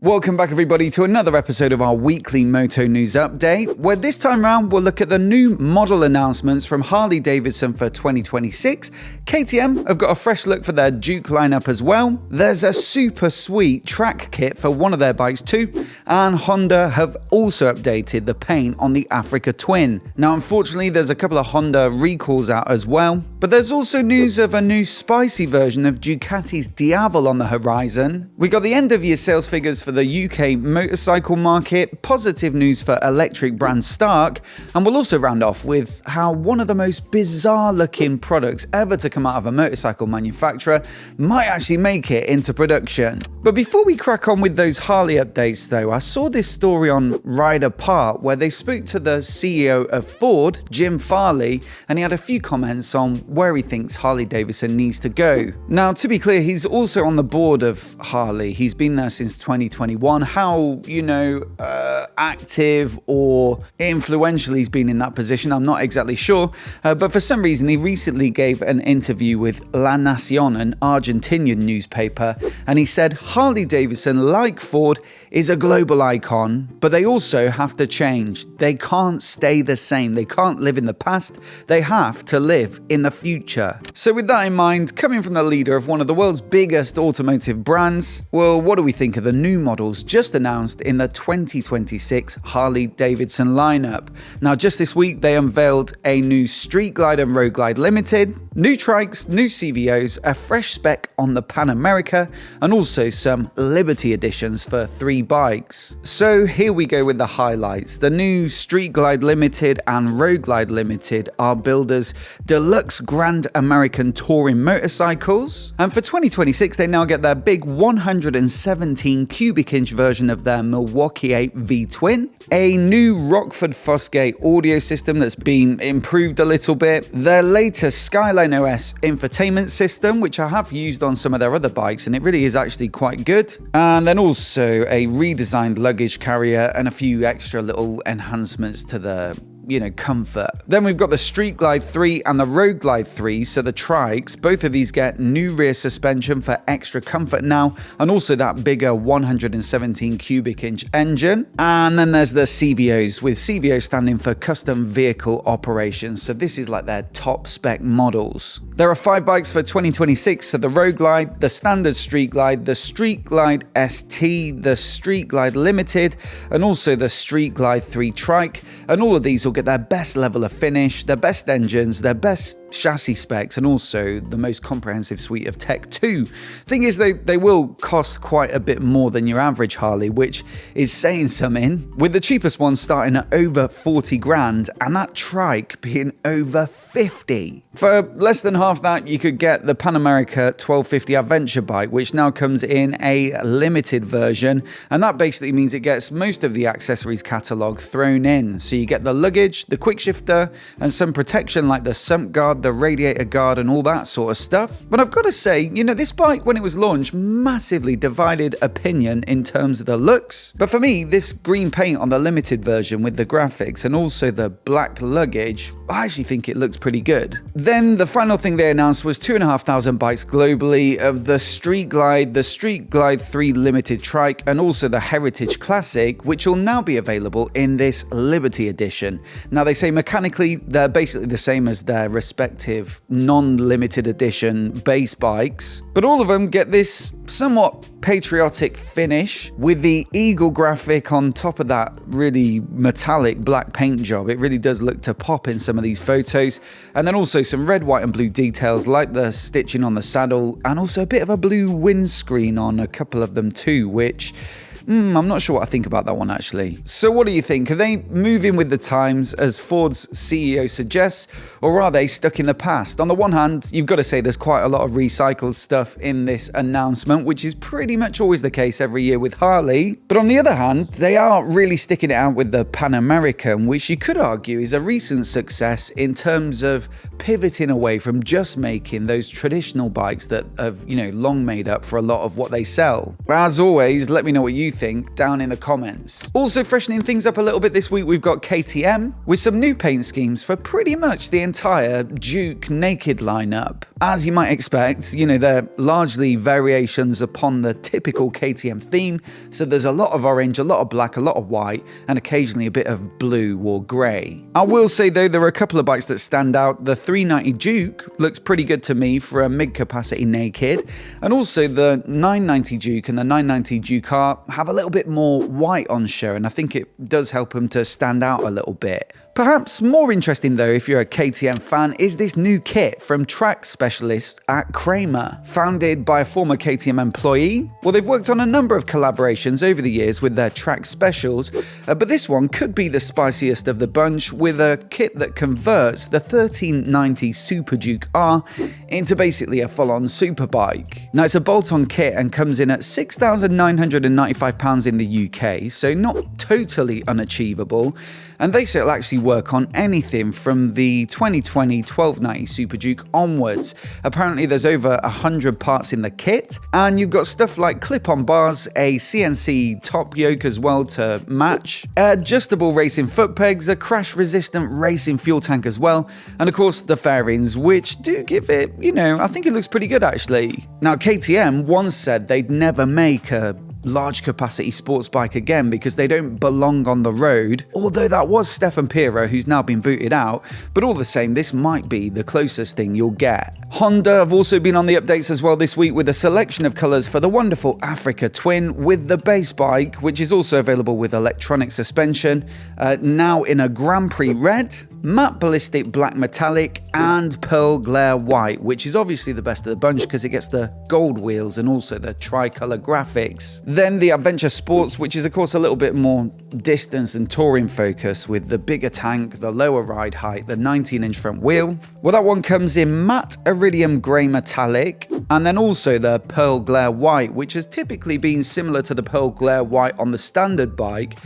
Welcome back everybody to another episode of our weekly Moto News Update, where this time around we'll look at the new model announcements from Harley-Davidson for 2026. KTM have got a fresh look for their Duke lineup as well. There's a super sweet track kit for one of their bikes too, and Honda have also updated the paint on the Africa Twin. Now unfortunately there's a couple of Honda recalls out as well, but there's also news of a new spicy version of Ducati's DIAVEL on the horizon. We got the end of year sales figures for the UK motorcycle market, positive news for electric brand Stark, and we'll also round off with how one of the most bizarre looking products ever to come out of a motorcycle manufacturer might actually make it into production. But before we crack on with those Harley updates though, I saw this story on Ride Apart where they spoke to the CEO of Ford, Jim Farley, and he had a few comments on where he thinks Harley-Davidson needs to go. Now to be clear, he's also on the board of Harley. He's been there since 2021. How, active or influential he's been in that position, I'm not exactly sure. But for some reason, he recently gave an interview with La Nación, an Argentinian newspaper, and he said Harley-Davidson, like Ford, is a global icon, but they also have to change. They can't stay the same. They can't live in the past. They have to live in the future. So with that in mind, coming from the leader of one of the world's biggest automotive brands, well, what do we think of the new models just announced in the 2026 Harley-Davidson lineup? Now, just this week, they unveiled a new Street Glide and Road Glide Limited, new trikes, new CVOs, a fresh spec on the Pan America, and also some Liberty editions for 3 bikes. So here we go with the highlights. The new Street Glide Limited and Road Glide Limited are billed as deluxe Grand American touring motorcycles, and for 2026, they now get their big 117 cubic inch version of their Milwaukee 8 V-Twin, a new Rockford Fosgate audio system that's been improved a little bit, their latest Skyline OS infotainment system, which I have used on some of their other bikes and it really is actually quite good, and then also a redesigned luggage carrier and a few extra little enhancements to the comfort. Then we've got the Street Glide 3 and the Road Glide 3, so the trikes, both of these get new rear suspension for extra comfort now, and also that bigger 117 cubic inch engine. And then there's the CVOs, with CVO standing for Custom Vehicle Operations, so this is like their top spec models. There are 5 bikes for 2026, so the Road Glide, the Standard Street Glide, the Street Glide ST, the Street Glide Limited, and also the Street Glide 3 trike, and all of these will get their best level of finish, their best engines, their best chassis specs, and also the most comprehensive suite of tech too. Thing is, they will cost quite a bit more than your average Harley, which is saying something, with the cheapest one starting at over 40 grand and that trike being over 50. For less than half that, you could get the Pan America 1250 Adventure bike, which now comes in a limited version, and that basically means it gets most of the accessories catalogue thrown in. So you get the luggage, the quick shifter, and some protection like the sump guard, the radiator guard, and all that sort of stuff. But I've got to say, this bike, when it was launched, massively divided opinion in terms of the looks. But for me, this green paint on the limited version with the graphics and also the black luggage, I actually think it looks pretty good. Then the final thing they announced was 2,500 bikes globally of the Street Glide 3 Limited trike, and also the Heritage Classic, which will now be available in this Liberty edition. Now they say mechanically they're basically the same as their respective non-limited edition base bikes, but all of them get this somewhat patriotic finish with the eagle graphic on top of that really metallic black paint job. It really does look to pop in some of these photos, and then also some red, white and blue details like the stitching on the saddle, and also a bit of a blue windscreen on a couple of them too, which I'm not sure what I think about that one actually. So what do you think? Are they moving with the times as Ford's CEO suggests, or are they stuck in the past? On the one hand, you've got to say there's quite a lot of recycled stuff in this announcement, which is pretty much always the case every year with Harley. But on the other hand, they are really sticking it out with the Pan American, which you could argue is a recent success in terms of pivoting away from just making those traditional bikes that have, long made up for a lot of what they sell. As always, let me know what you think down in the comments. Also freshening things up a little bit this week, we've got KTM with some new paint schemes for pretty much the entire Duke Naked lineup. As you might expect, they're largely variations upon the typical KTM theme, so there's a lot of orange, a lot of black, a lot of white, and occasionally a bit of blue or grey. I will say though, there are a couple of bikes that stand out. The 390 Duke looks pretty good to me for a mid-capacity naked, and also the 990 Duke and the 990 Duke R have a little bit more white on show, and I think it does help them to stand out a little bit. Perhaps more interesting though, if you're a KTM fan, is this new kit from track specialists at KRAMER. Founded by a former KTM employee, well, they've worked on a number of collaborations over the years with their track specials, but this one could be the spiciest of the bunch, with a kit that converts the 1390 Super Duke R into basically a full-on superbike. Now, it's a bolt-on kit and comes in at £6,995 in the UK, so not totally unachievable. And they say it'll actually work on anything from the 2020 1290 Super Duke onwards. Apparently there's over 100 parts in the kit, and you've got stuff like clip-on bars, a CNC top yoke as well to match, adjustable racing foot pegs, a crash-resistant racing fuel tank as well, and of course the fairings, which do give it, I think it looks pretty good actually. Now, KTM once said they'd never make a large capacity sports bike again because they don't belong on the road, although that was Stefan Piro, who's now been booted out, but all the same, this might be the closest thing you'll get. Honda have also been on the updates as well this week with a selection of colours for the wonderful Africa Twin, with the base bike, which is also available with electronic suspension, now in a Grand Prix red, matte ballistic black metallic, and pearl glare white, which is obviously the best of the bunch because it gets the gold wheels and also the tricolour graphics. Then the Adventure Sports, which is of course a little bit more distance and touring focus, with the bigger tank, the lower ride height, the 19-inch front wheel. Well, that one comes in matte iridium grey metallic, and then also the pearl glare white, which has typically been similar to the pearl glare white on the standard bike,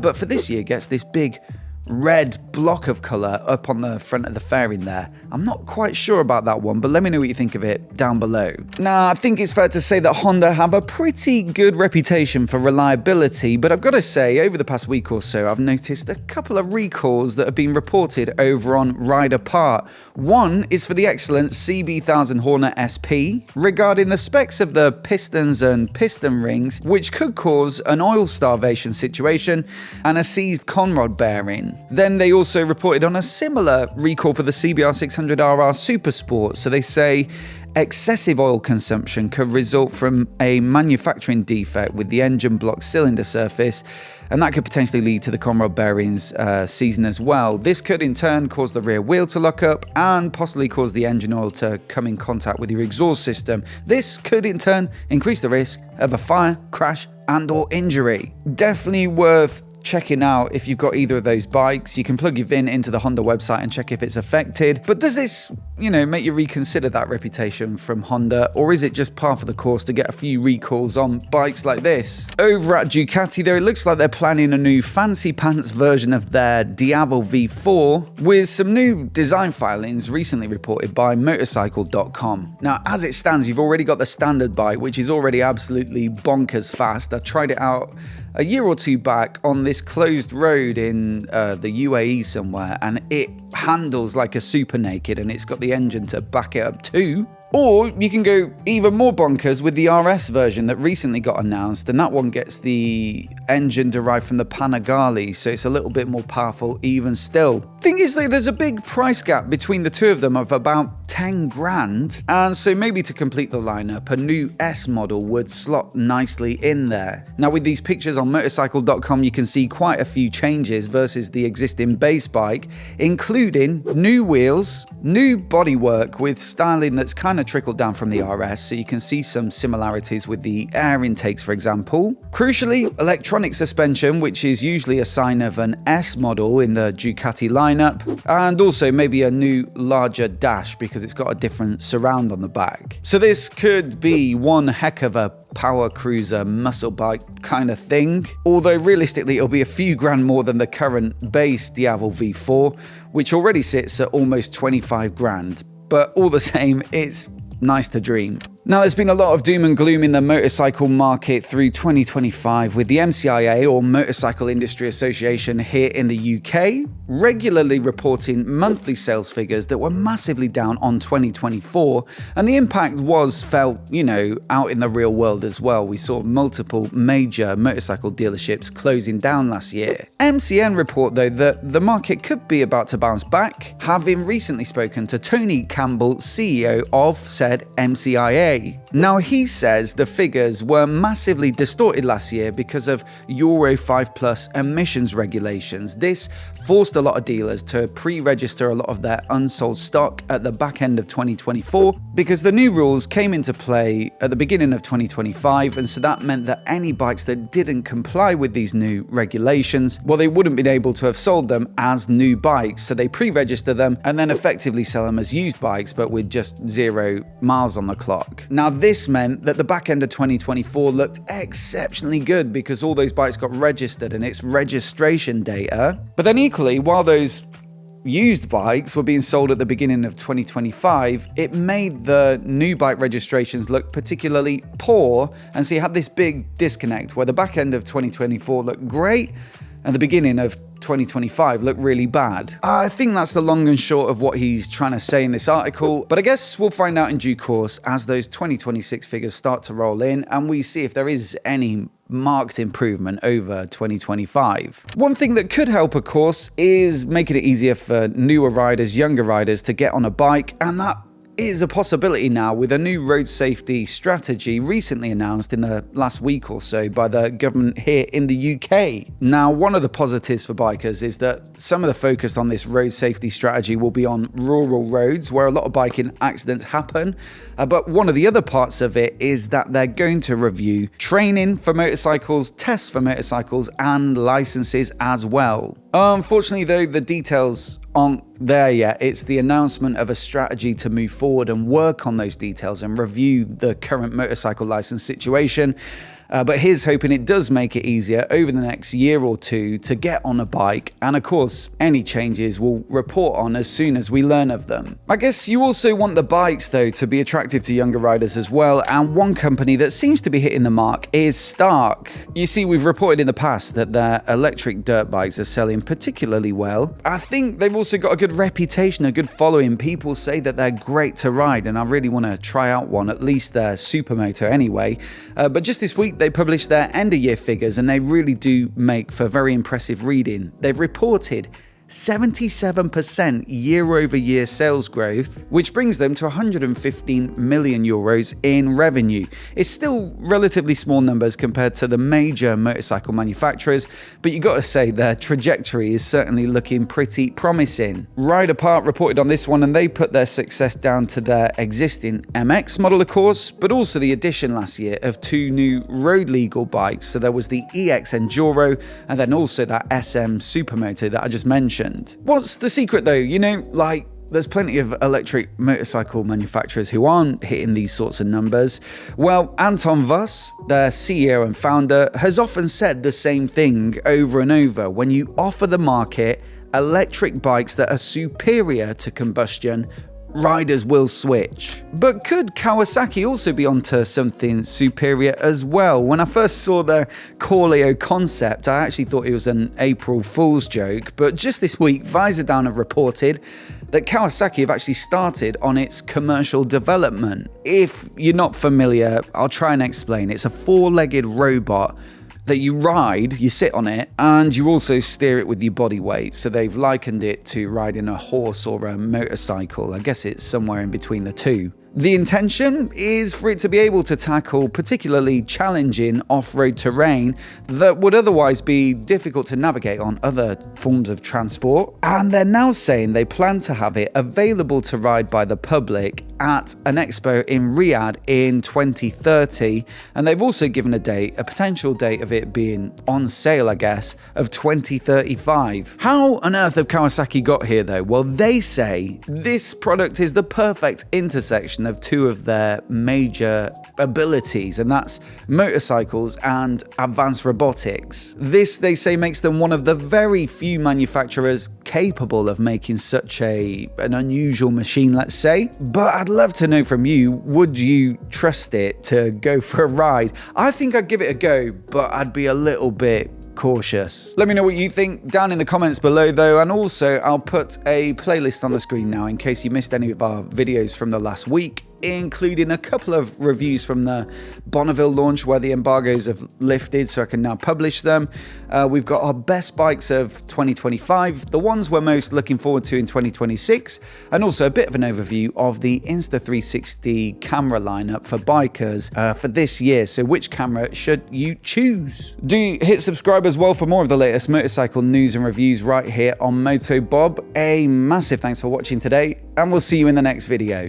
but for this year gets this big red block of colour up on the front of the fairing there. I'm not quite sure about that one, but let me know what you think of it down below. Now, I think it's fair to say that Honda have a pretty good reputation for reliability, but I've got to say, over the past week or so, I've noticed a couple of recalls that have been reported over on Ride Apart. One is for the excellent CB1000 Hornet SP, regarding the specs of the pistons and piston rings, which could cause an oil starvation situation and a seized conrod bearing. Then they also reported on a similar recall for the CBR 600RR Super Sport. So they say excessive oil consumption could result from a manufacturing defect with the engine block cylinder surface, and that could potentially lead to the conrod bearings seizing as well. This could in turn cause the rear wheel to lock up and possibly cause the engine oil to come in contact with your exhaust system. This could in turn increase the risk of a fire, crash, and/or injury. Definitely worth checking out if you've got either of those bikes. You can plug your VIN into the Honda website and check if it's affected. But does this, make you reconsider that reputation from Honda, or is it just par for the course to get a few recalls on bikes like this? Over at Ducati though, it looks like they're planning a new fancy pants version of their DIAVEL V4 with some new design filings recently reported by motorcycle.com. Now, as it stands, you've already got the standard bike, which is already absolutely bonkers fast. I tried it out a year or two back on this closed road in the UAE somewhere, and it handles like a super naked, and it's got the engine to back it up too. Or you can go even more bonkers with the RS version that recently got announced, and that one gets the engine derived from the Panigale, so it's a little bit more powerful even still. Thing is though, there's a big price gap between the two of them of about 10 grand, and so maybe to complete the lineup, a new S model would slot nicely in there. Now, with these pictures on motorcycle.com, you can see quite a few changes versus the existing base bike, including new wheels, new bodywork with styling that's kind of trickled down from the RS, so you can see some similarities with the air intakes, for example. Crucially, electronic suspension, which is usually a sign of an S model in the Ducati lineup, and also maybe a new larger dash because it's got a different surround on the back. So this could be one heck of a power cruiser muscle bike kind of thing, although realistically it'll be a few grand more than the current base DIAVEL V4, which already sits at almost 25 grand. But all the same, it's nice to dream. Now, there's been a lot of doom and gloom in the motorcycle market through 2025, with the MCIA, or Motorcycle Industry Association here in the UK, regularly reporting monthly sales figures that were massively down on 2024, and the impact was felt, out in the real world as well. We saw multiple major motorcycle dealerships closing down last year. MCN report, though, that the market could be about to bounce back, having recently spoken to Tony Campbell, CEO of said MCIA. Now, he says the figures were massively distorted last year because of Euro 5+ emissions regulations. This forced a lot of dealers to pre-register a lot of their unsold stock at the back end of 2024 because the new rules came into play at the beginning of 2025, and so that meant that any bikes that didn't comply with these new regulations, well, they wouldn't be able to have sold them as new bikes, so they pre-register them and then effectively sell them as used bikes but with just 0 miles on the clock. Now, this meant that the back end of 2024 looked exceptionally good because all those bikes got registered and it's registration data. But then equally, while those used bikes were being sold at the beginning of 2025, it made the new bike registrations look particularly poor, and so you had this big disconnect where the back end of 2024 looked great and the beginning of 2025 looked really bad. I think that's the long and short of what he's trying to say in this article, but I guess we'll find out in due course as those 2026 figures start to roll in and we see if there is any marked improvement over 2025. One thing that could help, of course, is making it easier for newer riders, younger riders to get on a bike, and that is a possibility now with a new road safety strategy recently announced in the last week or so by the government here in the UK. Now, one of the positives for bikers is that some of the focus on this road safety strategy will be on rural roads where a lot of biking accidents happen, but one of the other parts of it is that they're going to review training for motorcycles, tests for motorcycles, and licenses as well. Unfortunately, though, the details aren't there yet. It's the announcement of a strategy to move forward and work on those details and review the current motorcycle license situation. But here's hoping it does make it easier over the next year or two to get on a bike. And of course, any changes we'll report on as soon as we learn of them. I guess you also want the bikes, though, to be attractive to younger riders as well. And one company that seems to be hitting the mark is Stark. You see, we've reported in the past that their electric dirt bikes are selling particularly well. I think they've also got a good reputation, a good following. People say that they're great to ride, and I really want to try out one, at least their Supermoto anyway. But just this week, they published their end-of-year figures, and they really do make for very impressive reading. They've reported 77% year-over-year sales growth, which brings them to 115 million euros in revenue. It's still relatively small numbers compared to the major motorcycle manufacturers, but you got to say their trajectory is certainly looking pretty promising. Ride Apart reported on this one, and they put their success down to their existing MX model, of course, but also the addition last year of 2 new road legal bikes. So there was the EX Enduro and then also that SM Supermoto that I just mentioned. What's the secret, though? There's plenty of electric motorcycle manufacturers who aren't hitting these sorts of numbers. Well, Anton Voss, their CEO and founder, has often said the same thing over and over. When you offer the market electric bikes that are superior to combustion, riders will switch. But could Kawasaki also be onto something superior as well? When I first saw the CORLEO concept, I actually thought it was an April Fool's joke, but just this week, Visordown have reported that Kawasaki have actually started on its commercial development. If you're not familiar, I'll try and explain. It's a 4-legged robot that you ride, you sit on it, and you also steer it with your body weight. So they've likened it to riding a horse or a motorcycle. I guess it's somewhere in between the two. The intention is for it to be able to tackle particularly challenging off-road terrain that would otherwise be difficult to navigate on other forms of transport. And they're now saying they plan to have it available to ride by the public at an expo in Riyadh in 2030. And they've also given a potential date of it being on sale, I guess, of 2035. How on earth have Kawasaki got here, though? Well, they say this product is the perfect intersection combination of two of their major abilities, and that's motorcycles and advanced robotics. This, they say, makes them one of the very few manufacturers capable of making such an unusual machine, let's say. But I'd love to know from you, would you trust it to go for a ride? I think I'd give it a go, but I'd be a little bit cautious. Let me know what you think down in the comments below though, and also I'll put a playlist on the screen now in case you missed any of our videos from the last week, including a couple of reviews from the Bonneville launch where the embargoes have lifted, so I can now publish them. We've got our best bikes of 2025, the ones we're most looking forward to in 2026, and also a bit of an overview of the Insta360 camera lineup for bikers for this year. So which camera should you choose? Do hit subscribe as well for more of the latest motorcycle news and reviews right here on MOTOBOB. A massive thanks for watching today, and we'll see you in the next video.